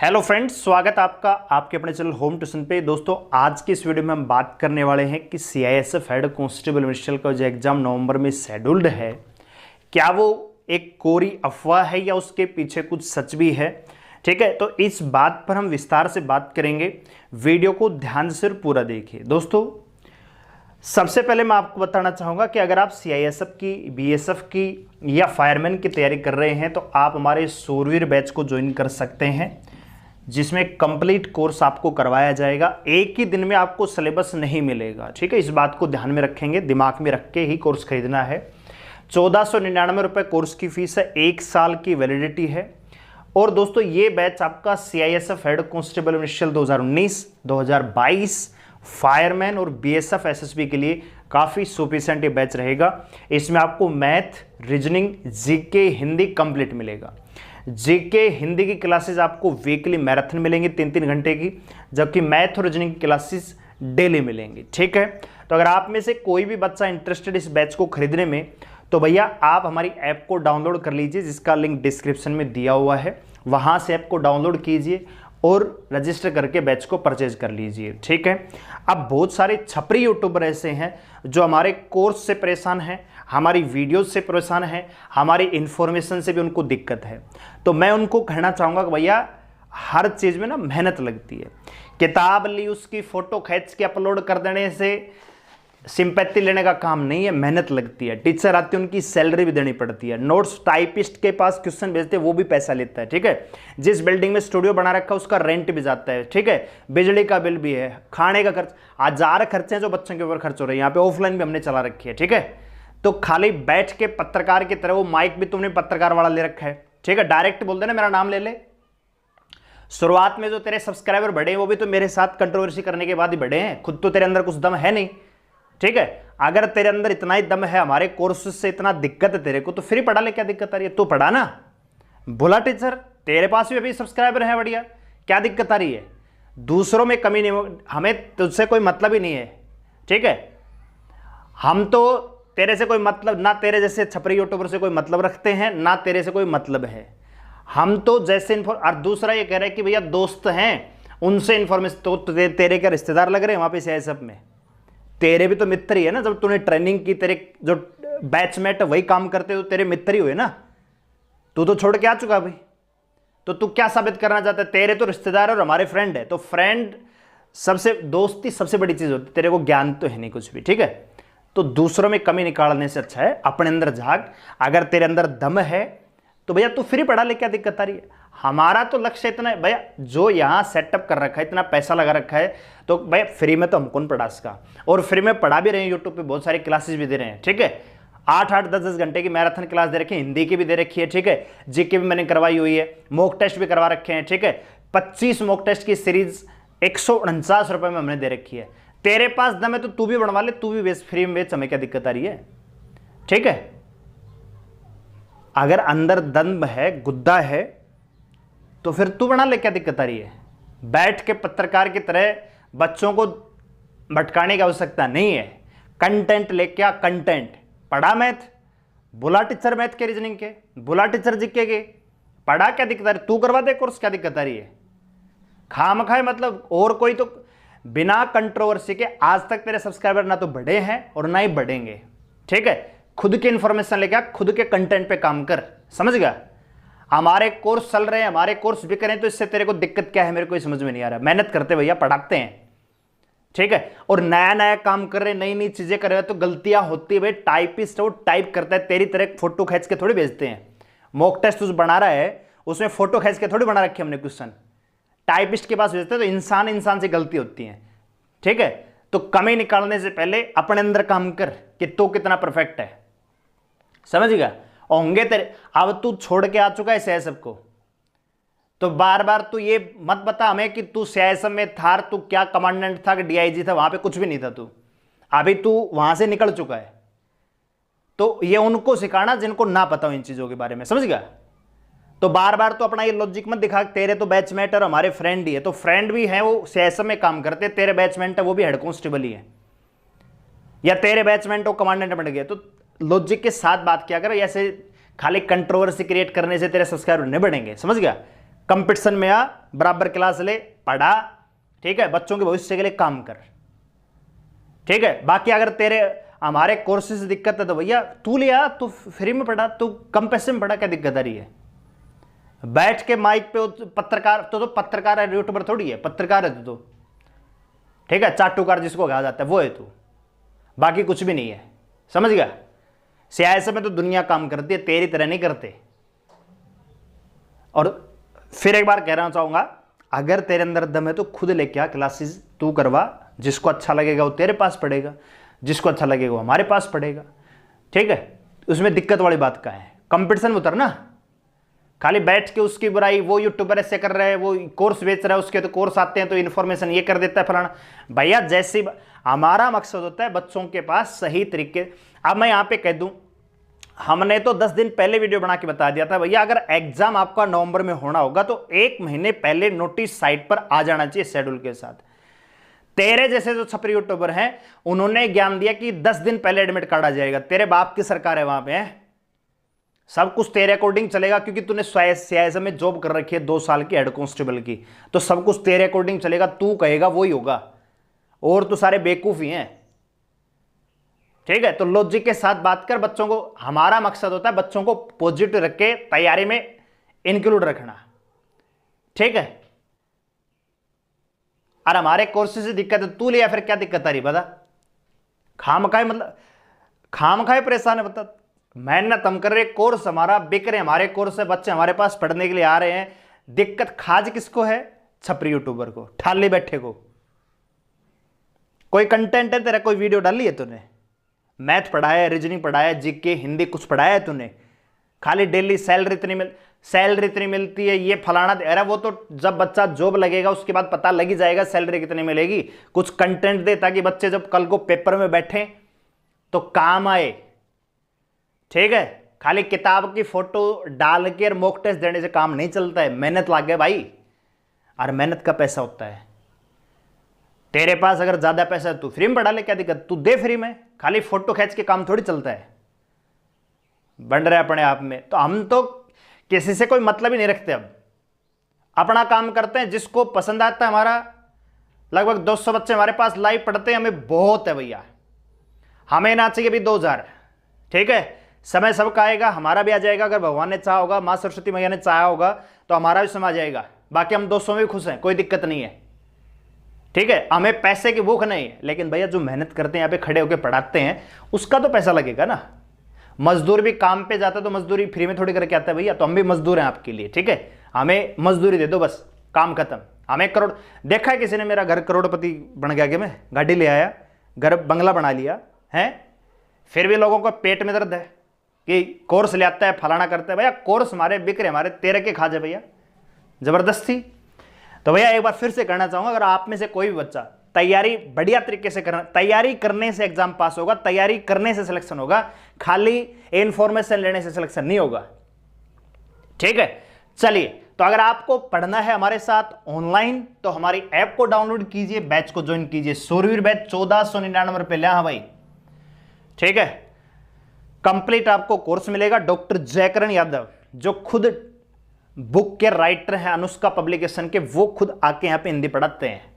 Hello friends, स्वागत आपका आपके अपने चैनल होम ट्यूशन पे। दोस्तों, आज की इस वीडियो में हम बात करने वाले हैं कि सीआईएसएफ हेड कांस्टेबल मिनिस्ट्रियल का जो एग्जाम नवंबर में शेड्यूल्ड है, क्या वो एक कोरी अफवाह है या उसके पीछे कुछ सच भी है। ठीक है, तो इस बात पर हम विस्तार से बात करेंगे। वीडियो को ध्यान से पूरा देखिए। दोस्तों, सबसे पहले मैं आपको बताना चाहूँगा कि अगर आप सीआईएसएफ की, बीएसएफ की या फायरमैन की तैयारी कर रहे हैं तो आप हमारे शूरवीर बैच को ज्वाइन कर सकते हैं, जिसमें कंप्लीट कोर्स आपको करवाया जाएगा। एक ही दिन में आपको सिलेबस नहीं मिलेगा। ठीक है, इस बात को ध्यान में रखेंगे, दिमाग में रख के ही कोर्स खरीदना है। 1499 रुपये कोर्स की फीस है, 1 साल की वैलिडिटी है। और दोस्तों, ये बैच आपका CISF head constable ministerial 2019, 2022 fireman और बीएसएफ एसएसबी के लिए काफ़ी सफिशिएंट ये बैच रहेगा। इसमें आपको math, reasoning, GK, Hindi complete मिलेगा। जीके हिंदी की क्लासेस आपको वीकली मैराथन मिलेंगी 3-3 घंटे की, जबकि मैथ और रीजनिंग की क्लासेस डेली मिलेंगी। ठीक है, तो अगर आप में से कोई भी बच्चा इंटरेस्टेड इस बैच को खरीदने में, तो भैया आप हमारी ऐप को डाउनलोड कर लीजिए, जिसका लिंक डिस्क्रिप्शन में दिया हुआ है। वहाँ से ऐप को डाउनलोड कीजिए और रजिस्टर करके बैच को परचेज कर लीजिए। ठीक है, अब बहुत सारे छपरी यूट्यूबर ऐसे हैं जो हमारे कोर्स से परेशान हैं, हमारी वीडियोस से परेशान हैं, हमारी इन्फॉर्मेशन से भी उनको दिक्कत है। तो मैं उनको कहना चाहूँगा कि भैया, हर चीज़ में ना मेहनत लगती है। किताब ली, उसकी फ़ोटो खींच के अपलोड कर देने से सिंपैथी लेने का काम नहीं है, मेहनत लगती है। टीचर आती है, उनकी सैलरी भी देनी पड़ती है। नोट्स टाइपिस्ट के पास क्वेश्चन भेजते हैं, वो भी पैसा लेता है। ठीक है, जिस बिल्डिंग में स्टूडियो बना रखा है उसका रेंट भी जाता है। ठीक है, बिजली का बिल भी है, खाने का खर्च, 1000 खर्चे हैं जो बच्चों के ऊपर खर्च हो रहे हैं। यहाँ पे ऑफलाइन भी हमने चला रखी है। ठीक है, तो खाली बैठ के पत्रकार की तरह, वो माइक भी तुमने पत्रकार वाला ले रखा है। ठीक है, डायरेक्ट बोल देना मेरा नाम ले ले। शुरुआत में जो तेरे सब्सक्राइबर बढ़े हैं वो भी तो मेरे साथ कंट्रोवर्सी करने के बाद ही बढ़े हैं, खुद तो तेरे अंदर कुछ दम है नहीं। ठीक है, अगर तेरे अंदर इतना ही दम है, हमारे कोर्स से इतना दिक्कत है तेरे को, तो फ्री पढ़ा ले, क्या दिक्कत आ रही है? तू पढ़ा ना, बोला टीचर, तेरे पास भी अभी सब्सक्राइबर है, बढ़िया, क्या दिक्कत आ रही है? दूसरों में कमी नहीं, हमें तुझसे कोई मतलब ही नहीं है। ठीक है, हम तो तेरे से कोई मतलब ना, तेरे जैसे छपरी यूट्यूबर से कोई मतलब रखते हैं ना, तेरे से कोई मतलब है। हम तो जैसे और दूसरा ये कह रहे हैं कि भैया दोस्त हैं, उनसे इन्फॉर्मेशन, तो तेरे क्या रिश्तेदार लग रहे हैं वहाँ पे सीआईएसएफ में? तेरे भी तो मित्र ही है ना। जब तूने ट्रेनिंग की, तेरे जो बैचमेट वही काम करते हो, तेरे मित्र ही हुए ना। तू तो छोड़ के आ चुका भाई, तो तू क्या साबित करना चाहता है? तेरे तो रिश्तेदार और हमारे फ्रेंड है, तो फ्रेंड सबसे, दोस्ती सबसे बड़ी चीज़ होती है। तेरे को ज्ञान तो है नहीं कुछ भी। ठीक है, तो दूसरों में कमी निकालने से अच्छा है अपने अंदर झाग। अगर तेरे अंदर दम है तो भैया तू फ्री पढ़ा ले, क्या दिक्कत आ रही है? हमारा तो लक्ष्य इतना है भैया, जो यहाँ सेटअप कर रखा है, इतना पैसा लगा रखा है, तो भैया फ्री में तो हम कौन पढ़ा इसका। और फ्री में पढ़ा भी रहे हैं, यूट्यूब पे बहुत सारी क्लासेस भी दे रहे हैं। ठीक है, 8-8, 10-10 घंटे की मैराथन क्लास दे रखी है, हिंदी की भी दे रखी है। ठीक है, जीके भी मैंने करवाई हुई है, मॉक टेस्ट भी करवा रखे हैं। ठीक है, 25 मॉक टेस्ट की सीरीज 149 रुपये में हमने दे रखी है। तेरे पास दम है तो तू भी बनवा ले, तू भी बेच, फ्री में बेच, हमें क्या दिक्कत आ रही है? ठीक है, अगर अंदर दम है, गुद्दा है, तो फिर तू बना ले, क्या दिक्कत आ रही है? बैठ के पत्रकार की तरह बच्चों को भटकाने की आवश्यकता नहीं है। कंटेंट ले, क्या कंटेंट? पढ़ा मैथ, बुला टीचर मैथ के, रीजनिंग के, बुला टीचर जीके के, पढ़ा, क्या दिक्कत आ रही? तू करवा दे कोर्स, क्या दिक्कत आ रही है? खाम खाए मतलब। और कोई तो बिना कंट्रोवर्सी के आज तक तेरे सब्सक्राइबर ना तो बढ़े हैं और ना ही बढ़ेंगे। ठीक है, खुद की इंफॉर्मेशन लेके आ, खुद के कंटेंट पे काम कर, समझ गया? हमारे कोर्स चल रहे हैं, हमारे कोर्स भी करें, तो इससे तेरे को दिक्कत क्या है? मेरे को समझ में नहीं आ रहा। मेहनत करते भैया, पढ़ाते हैं। ठीक है, और नया नया काम कर रहे, नई नई चीजें कर रहे हैं, तो गलतियां होती है भाई। टाइपिस्ट वो टाइप करता है, तेरी तरह फोटो खींच के थोड़ी भेजते हैं। मॉक टेस्ट तुझ बना रहा है, उसमें फोटो खींच के थोड़ी बना रखी हमने क्वेश्चन, टाइपिस्ट के पास भेजते हैं। तो इंसान से गलती होती है। ठीक है, तो कमी निकालने से पहले अपने अंदर काम कर कि तू कितना परफेक्ट है, समझ गया? होंगे तेरे, अब तू छोड़ के आ चुका है सीआईएसएफ को, तो बार बार तू ये मत बता हमें कि तू सीआईएसएफ में था, तू क्या कमांडेंट था कि डीआईजी था, वहां पे कुछ भी नहीं था तू। अभी तू वहां से निकल चुका है। तो ये उनको सिखाना जिनको ना पता हो इन चीजों के बारे में, समझ गया? तो बार बार तो अपना ये लॉजिक मत दिखा, तेरे तो बैचमेट और हमारे फ्रेंड ही है, तो फ्रेंड भी है वो सीआईएसएफ में काम करते, तेरे बैचमेट है वो भी हेड कांस्टेबल ही है, या तेरे बैचमेट वो कमांडेंट बन गए। तो लॉजिक के साथ बात किया करो, ऐसे खाली कंट्रोवर्सी क्रिएट करने से तेरे सब्सक्राइबर नहीं बढ़ेंगे, समझ गया? कंपटीशन में आ, बराबर क्लास ले, पढ़ा, ठीक है, बच्चों के भविष्य के लिए काम कर, ठीक है। बाकी अगर तेरे हमारे कोर्सेज से दिक्कत है तो भैया तू ले आ, तू फ्री में पढ़ा, तू कम पैसे में पढ़ा, क्या दिक्कत आ रही है? बैठ के माइक पे पत्रकार तो पत्रकार है, यूट्यूबर थोड़ी है, पत्रकार है तो ठीक है, चाटुकार जिसको कहा जाता है वो है तू, बाकी कुछ भी नहीं है, समझ गया? सियासत में तो दुनिया काम करती है, तेरी तरह नहीं करते। और फिर एक बार कहना चाहूंगा, अगर तेरे अंदर दम है तो खुद लेके आ, क्लासेस तू करवा, जिसको अच्छा लगेगा वो तेरे पास पढ़ेगा, जिसको अच्छा लगेगा वो हमारे पास पढ़ेगा, ठीक है। उसमें दिक्कत वाली बात क्या है? कंपटीशन में उतरना, खाली बैठ के उसकी बुराई, वो यूट्यूबर ऐसे कर रहे हैं, वो कोर्स बेच रहा है, उसके तो कोर्स आते हैं तो इन्फॉर्मेशन ये कर देता है फलाना। भैया जैसी हमारा मकसद होता है बच्चों के पास सही तरीके। अब मैं यहाँ पे कह दूं, हमने तो 10 दिन पहले वीडियो बना के बता दिया था भैया, अगर एग्जाम आपका नवंबर में होना होगा तो 1 महीने पहले नोटिस साइट पर आ जाना चाहिए शेड्यूल के साथ। तेरे जैसे जो छपरी यूट्यूबर हैं उन्होंने ज्ञान दिया कि 10 दिन पहले एडमिट कार्ड आ जाएगा। तेरे बाप की सरकार है वहां पे, है सब कुछ तेरे अकॉर्डिंग चलेगा, क्योंकि तूने सीआईएसएफ में जॉब कर रखी है 2 साल की हेड कांस्टेबल की, तो सब कुछ तेरे अकॉर्डिंग चलेगा, तू कहेगा वही होगा, और तो सारे बेवकूफ ही हैं, ठीक है। तो लॉजिक के साथ बात कर, बच्चों को, हमारा मकसद होता है बच्चों को पॉजिटिव रख के तैयारी में इंक्लूड रखना, ठीक है। और हमारे कोर्सेज से दिक्कत है तू ले, या फिर क्या दिक्कत आ रही बता? खामखाए मतलब खामखाए परेशान है, बता। मेहनत हम कर रहे, कोर्स हमारा बिक रहे, हमारे कोर्स से बच्चे हमारे पास पढ़ने के लिए आ रहे हैं, दिक्कत खाज किसको है? छपरी यूट्यूबर को, ठाले बैठे को। कोई कंटेंट है तेरा? कोई वीडियो डाली है तूने? मैथ पढ़ाया, रीजनिंग पढ़ाया, जीके, हिंदी कुछ पढ़ाया है तूने? खाली डेली सैलरी इतनी मिलती है, ये फलाना। अरे वो तो जब बच्चा जॉब लगेगा उसके बाद पता लग ही जाएगा सैलरी कितनी मिलेगी। कुछ कंटेंट दे ताकि बच्चे जब कल को पेपर में बैठे तो काम आए, ठीक है। खाली किताब की फोटो डाल के मॉक टेस्ट देने से काम नहीं चलता है, मेहनत लागे भाई, और मेहनत का पैसा होता है। तेरे पास अगर ज्यादा पैसा है तू फ्री में पढ़ा ले, क्या दिक्कत? तू दे फ्री में, खाली फोटो खींच के काम थोड़ी चलता है, बन रहे अपने आप में। तो हम तो किसी से कोई मतलब ही नहीं रखते, अब अपना काम करते हैं, जिसको पसंद आता है। हमारा लगभग 200 बच्चे हमारे पास लाइव पढ़ते हैं, हमें बहुत है भैया, हमें ना चाहिए भी 2000, ठीक है। समय सबका आएगा, हमारा भी आ जाएगा, अगर भगवान ने चाहा होगा, मां सरस्वती मैया ने चाहा होगा तो हमारा भी समय आ जाएगा। बाकी हम 200 में भी खुश हैं, कोई दिक्कत नहीं है, ठीक है। हमें पैसे की भूख नहीं है, लेकिन भैया जो मेहनत करते हैं, यहाँ पे खड़े होकर पढ़ाते हैं, उसका तो पैसा लगेगा ना। मजदूर भी काम पे जाता है तो मजदूरी फ्री में थोड़ी करके आता है भैया, तो हम भी मजदूर हैं आपके लिए, ठीक है। हमें मजदूरी दे दो बस, काम खत्म। हमें करोड़, देखा है किसी ने मेरा घर करोड़पति बन गया कि मैं गाड़ी ले आया, घर बंगला बना लिया है, फिर भी लोगों को पेट में दर्द है कि कोर्स ले आता है, फलाना करता है। भैया कोर्स हमारे बिक रहे, हमारे तेरे के खा जाए भैया जबरदस्ती। तो भैया एक बार फिर से कहना चाहूंगा, अगर आप में से कोई भी बच्चा तैयारी बढ़िया तरीके से करना, तैयारी करने से एग्जाम पास होगा, तैयारी करने से सिलेक्शन होगा, खाली इंफॉर्मेशन लेने से सिलेक्शन नहीं होगा, ठीक है। चलिए, तो अगर आपको पढ़ना है हमारे साथ ऑनलाइन तो हमारी ऐप को डाउनलोड कीजिए, बैच को ज्वाइन कीजिए। सूरवीर बैच 1499 रुपए लिया, हाँ भाई, ठीक है। कंप्लीट आपको कोर्स मिलेगा। डॉक्टर जयकरण यादव जो खुद बुक के राइटर हैं अनुष्का पब्लिकेशन के, वो खुद आके यहाँ पे हिंदी पढ़ाते हैं।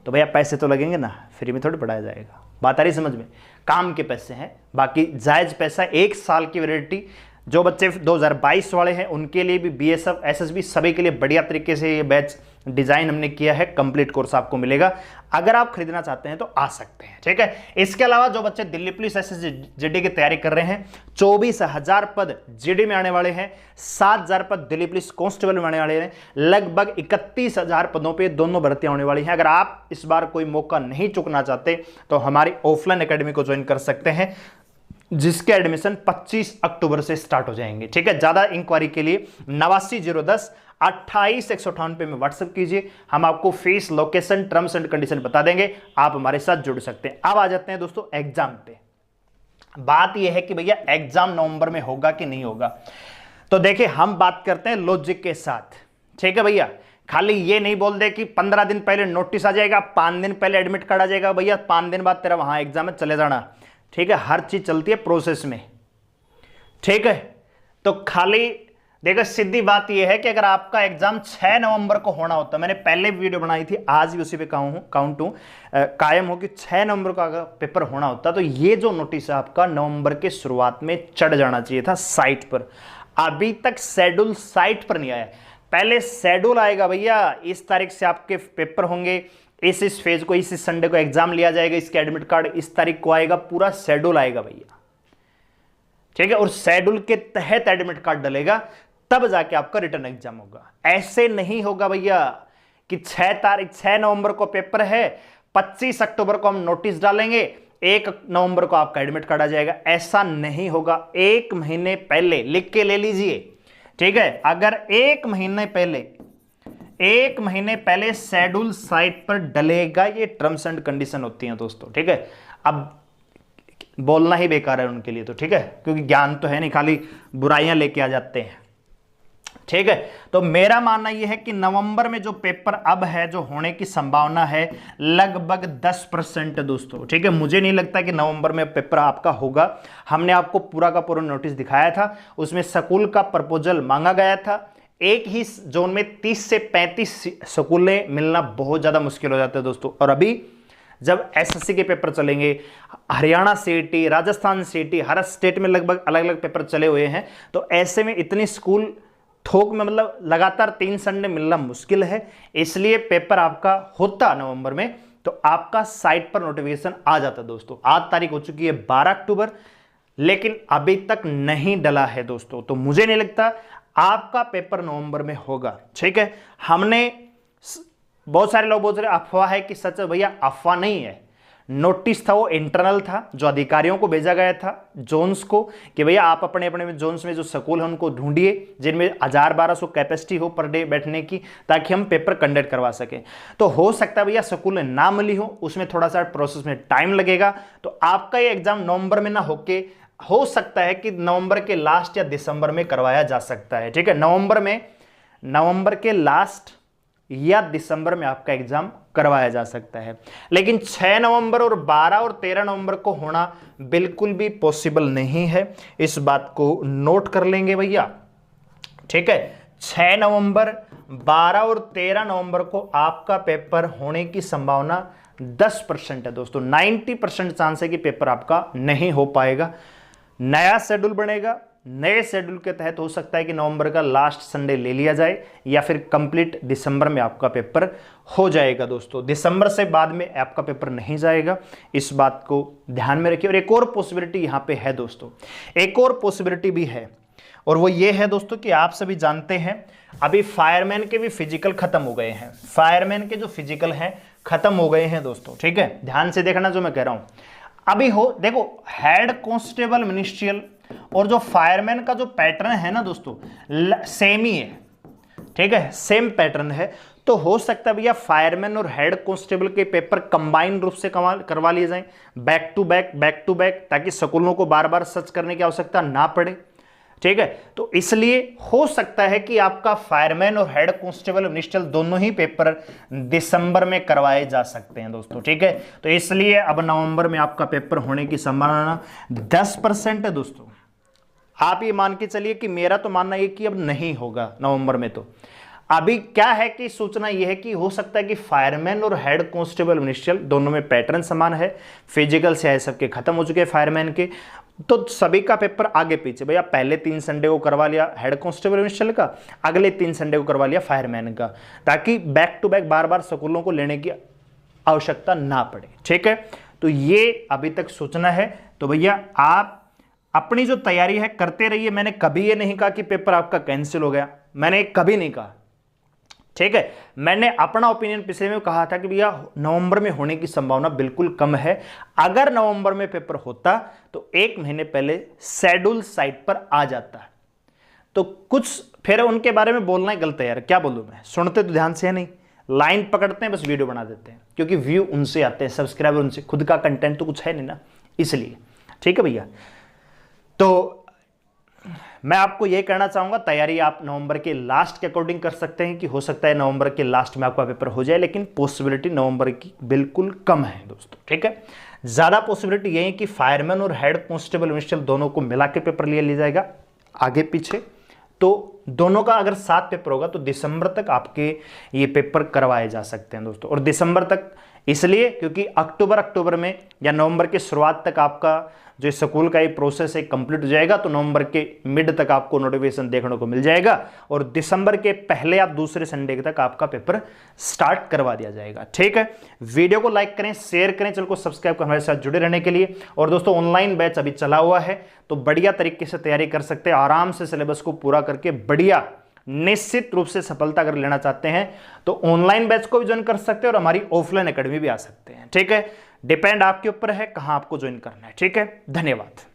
तो भैया पैसे तो लगेंगे ना, फ्री में थोड़ी पढ़ाया जाएगा, बात आ रही समझ में? काम के पैसे हैं, बाकी जायज पैसा। 1 साल की वैलिडिटी, जो बच्चे 2022 वाले हैं उनके लिए भी, बीएसएफ, एसएसबी, सभी के लिए बढ़िया तरीके से ये बैच डिजाइन हमने किया है। कंप्लीट कोर्स आपको मिलेगा, अगर आप खरीदना चाहते हैं तो आ सकते हैं, ठीक है। इसके अलावा जो बच्चे दिल्ली पुलिस एसएसजी की तैयारी कर रहे हैं, 24,000 पद जीडी में आने वाले हैं, 7,000 पद दिल्ली पुलिस कांस्टेबल में आने वाले हैं, लगभग 31,000 पदों पे दोनों भर्तियां होने वाली हैं। अगर आप इस बार कोई मौका नहीं चुकना चाहते तो हमारी ऑफलाइन एकेडमी को ज्वाइन कर सकते हैं, जिसके एडमिशन 25 अक्टूबर से स्टार्ट हो जाएंगे, ठीक है। ज्यादा इंक्वायरी के लिए 89 010 28 पे में व्हाट्सएप कीजिए, हम आपको fees, location, terms and condition बता देंगे, आप हमारे साथ जुड़ सकते हैं। अब आ जाते हैं दोस्तों एग्जाम पे। बात यह है कि भैया एग्जाम नवंबर में होगा कि नहीं होगा, तो देखिए हम बात करते हैं लॉजिक के साथ, ठीक है भैया। खाली ये नहीं बोल दे कि 15 दिन पहले नोटिस आ जाएगा, 5 दिन पहले एडमिट कार्ड आ जाएगा, भैया 5 दिन बाद तेरा वहां एग्जाम है, चले जाना, ठीक है। हर चीज चलती है प्रोसेस में, ठीक है। तो खाली देखो सीधी बात यह है कि अगर आपका एग्जाम 6 नवंबर को होना होता, मैंने पहले वीडियो बनाई थी, आज भी उसी पे कायम हूं कि 6 नवंबर का अगर पेपर होना होता तो ये जो नोटिस है आपका नवंबर के शुरुआत में चढ़ जाना चाहिए था साइट पर। अभी तक शेड्यूल साइट पर नहीं आया। पहले शेड्यूल आएगा भैया, इस तारीख से आपके पेपर होंगे, इस फेज को इस संडे को एग्जाम लिया जाएगा, इसके एडमिट कार्ड इस तारीख को आएगा, पूरा शेड्यूल आएगा भैया, ठीक है। और शेड्यूल के तहत एडमिट कार्ड डलेगा, तब जाके आपका रिटर्न एग्जाम होगा। ऐसे नहीं होगा भैया कि 6 नवंबर को पेपर है, 25 अक्टूबर को हम नोटिस डालेंगे, 1 नवंबर को आपका एडमिट कार्ड आ जाएगा। ऐसा नहीं होगा। 1 महीने पहले लिख के ले लीजिए, ठीक है। अगर 1 महीने पहले शेड्यूल साइट पर डलेगा, ये टर्म्स एंड कंडीशन होती हैं दोस्तों, ठीक है। अब बोलना ही बेकार है उनके लिए तो, ठीक है, क्योंकि ज्ञान तो है नहीं, खाली बुराइयां लेके आ जाते हैं, ठीक है। तो मेरा मानना यह है कि नवंबर में जो पेपर अब है, जो होने की संभावना है लगभग 10% दोस्तों, ठीक है। मुझे नहीं लगता कि नवंबर में पेपर आपका होगा। हमने आपको पूरा का पूरा नोटिस दिखाया था, उसमें स्कूल का प्रपोजल मांगा गया था। एक ही जोन में 30 से 35 स्कूलें मिलना बहुत ज्यादा मुश्किल हो जाता है दोस्तों। और अभी जब एसएससी के पेपर चलेंगे, हरियाणा सीईटी, राजस्थान सीईटी, हर स्टेट में लगभग अलग अलग पेपर चले हुए हैं, तो ऐसे में इतनी स्कूल थोक में मतलब लगातार 3 संडे मिलना मुश्किल है। इसलिए पेपर आपका होता नवंबर में तो आपका साइट पर नोटिफिकेशन आ जाता दोस्तों। आज तारीख हो चुकी है 12 अक्टूबर, लेकिन अभी तक नहीं डला है दोस्तों। तो मुझे नहीं लगता आपका पेपर नवंबर में होगा, ठीक है। हमने बहुत सारे लोग बोल रहे अफवाह है कि सच है, भैया अफवाह नहीं है। नोटिस था वो इंटरनल था, जो अधिकारियों को भेजा गया था जोन्स को, कि भैया आप अपने अपने जोन्स में जो स्कूल है उनको ढूंढिए जिनमें 1000-1200 कैपेसिटी हो पर डे बैठने की, ताकि हम पेपर कंडक्ट करवा सकें। तो हो सकता है भैया स्कूल ने ना मिली हो, उसमें थोड़ा सा प्रोसेस में टाइम लगेगा। तो आपका ये एग्जाम नवंबर में ना होके हो सकता है कि नवंबर के लास्ट या दिसंबर में करवाया जा सकता है, ठीक है। नवंबर के लास्ट या दिसंबर में आपका एग्जाम करवाया जा सकता है, लेकिन 6 नवंबर और 12 और 13 नवंबर को होना बिल्कुल भी पॉसिबल नहीं है। इस बात को नोट कर लेंगे भैया, ठीक है। 6 नवंबर, 12 और 13 नवंबर को आपका पेपर होने की संभावना 10% है दोस्तों। 90% चांस है कि पेपर आपका नहीं हो पाएगा। नया शेड्यूल बनेगा, नए शेड्यूल के तहत हो सकता है कि नवंबर का लास्ट संडे ले लिया जाए, या फिर कंप्लीट दिसंबर में आपका पेपर हो जाएगा दोस्तों। दिसंबर से बाद में आपका पेपर नहीं जाएगा, इस बात को ध्यान में रखिए। और एक और पॉसिबिलिटी यहां पे है दोस्तों, एक और पॉसिबिलिटी भी है, और वो ये है दोस्तों कि आप सभी जानते हैं अभी फायरमैन के भी फिजिकल खत्म हो गए हैं। फायरमैन के जो फिजिकल हैं खत्म हो गए हैं दोस्तों, ठीक है। ध्यान से देखना जो मैं कह रहा हूं। अभी देखो हेड कांस्टेबल मिनिस्ट्रियल और जो फायरमैन का जो पैटर्न है ना दोस्तों, सेम ही है, ठीक है, सेम पैटर्न है। तो हो सकता है भैया फायरमैन और हेड कांस्टेबल के पेपर कंबाइन रूप से करवा लिए जाएं, बैक टू बैक, ताकि स्कूलों को बार बार सर्च करने की आवश्यकता ना पड़े, ठीक है। तो इसलिए हो सकता है कि आपका फायरमैन और हेड कांस्टेबल मिनिस्ट्रियल दोनों ही पेपर दिसंबर में करवाए जा सकते हैं दोस्तों, ठीक है। तो इसलिए अब नवंबर में आपका पेपर होने की संभावना 10% है दोस्तों। आप ये मान के चलिए कि मेरा तो मानना है कि अब नहीं होगा नवंबर में। तो अभी क्या है कि सूचना यह है कि हो सकता है कि फायरमैन और हेड कांस्टेबल मिनिस्ट्रियल दोनों में पैटर्न समान है। फिजिकल से सबके खत्म हो चुके हैं फायरमैन के, तो सभी का पेपर आगे पीछे, भैया पहले 3 संडे को करवा लिया हेड कांस्टेबल मिनिस्ट्रियल का, अगले 3 संडे को करवा लिया फायरमैन का, ताकि बैक टू बैक बार बार स्कूलों को लेने की आवश्यकता ना पड़े, ठीक है। तो ये अभी तक सूचना है। तो भैया आप अपनी जो तैयारी है करते रहिए। मैंने कभी ये नहीं कहा कि पेपर आपका कैंसिल हो गया, मैंने कभी नहीं कहा, ठीक है। मैंने अपना ओपिनियन पिछले में कहा था कि भैया नवंबर में होने की संभावना बिल्कुल कम है। अगर नवंबर में पेपर होता तो 1 महीने पहले शेड्यूल साइट पर आ जाता। तो कुछ फिर उनके बारे में बोलना ही गलत है यार, क्या बोलूं मैं, सुनते तो ध्यान से है नहीं, लाइन पकड़ते हैं बस वीडियो बना देते हैं, क्योंकि व्यू उनसे आते हैं, सब्सक्राइबर उनसे, खुद का कंटेंट तो कुछ है नहीं ना, इसलिए, ठीक है भैया। तो मैं आपको यह कहना चाहूंगा, तैयारी आप नवंबर के लास्ट के अकॉर्डिंग कर सकते हैं कि हो सकता है नवंबर के लास्ट में आपका पेपर हो जाए, लेकिन पॉसिबिलिटी नवंबर की बिल्कुल कम है दोस्तों, ठीक है। ज्यादा पॉसिबिलिटी यही है कि फायरमैन और हेड कांस्टेबल मिनिस्ट्रियल दोनों को मिला के पेपर लिया जाएगा आगे पीछे। तो दोनों का अगर साथ पेपर होगा तो दिसंबर तक आपके ये पेपर करवाए जा सकते हैं दोस्तों। और दिसंबर तक इसलिए क्योंकि अक्टूबर में या नवंबर के शुरुआत तक आपका जो स्कूल का ये प्रोसेस है कंप्लीट हो जाएगा, तो नवंबर के मिड तक आपको नोटिफिकेशन देखने को मिल जाएगा और दिसंबर के पहले या दूसरे संडे तक आपका पेपर स्टार्ट करवा दिया जाएगा। ठीक है, वीडियो को लाइक करें, शेयर करें, चैनल को सब्सक्राइब कर हमारे साथ जुड़े रहने के लिए। और दोस्तों ऑनलाइन बैच अभी चला हुआ है, तो बढ़िया तरीके से तैयारी कर सकते हैं, आराम से सिलेबस को पूरा करके बढ़िया निश्चित रूप से सफलता अगर लेना चाहते हैं तो ऑनलाइन बैच को भी ज्वाइन कर सकते हैं और हमारी ऑफलाइन एकेडमी भी आ सकते हैं। ठीक है, डिपेंड आपके ऊपर है कहां आपको ज्वाइन करना है। ठीक है, धन्यवाद।